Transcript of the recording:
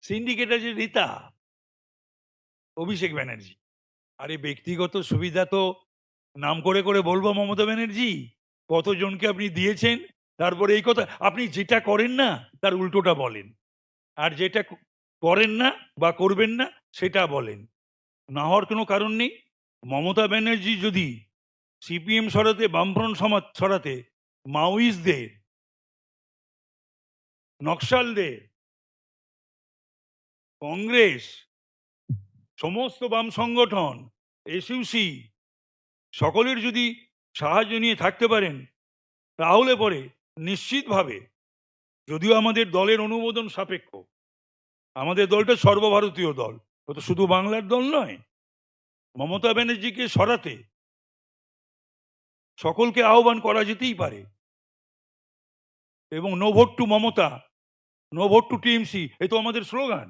সিন্ডিকেটের নেতা অভিষেক ব্যানার্জি। আরে ব্যক্তিগত সুবিধা তো নাম করে করে বলবো মমতা ব্যানার্জি, কতজনকে আপনি দিয়েছেন, তারপরে এই কথা আপনি যেটা করেন না তার উল্টোটা বলেন, আর যেটা করেন না বা করবেন না সেটা বলেন। না হওয়ার কোনো কারণ নেই। মমতা ব্যানার্জি যদি সিপিএম সরাতে, বামফ্রন্ট সমাজ সরাতে, মাওয়িস্টদের, নকশালদের, কংগ্রেস, সমস্ত বাম সংগঠন, এসইউসি সকলের যদি সাহায্য নিয়ে থাকতে পারেন, তাহলে পরে নিশ্চিতভাবে, যদিও আমাদের দলের অনুমোদন সাপেক্ষ, আমাদের দলটা সর্বভারতীয় দল, ও তো শুধু বাংলার দল নয়, মমতা ব্যানার্জিকে সরাতে সকলকে আহ্বান করা যেতেই পারে। এবং no vote to Mamata, no vote to TMC, এ তো আমাদের স্লোগান।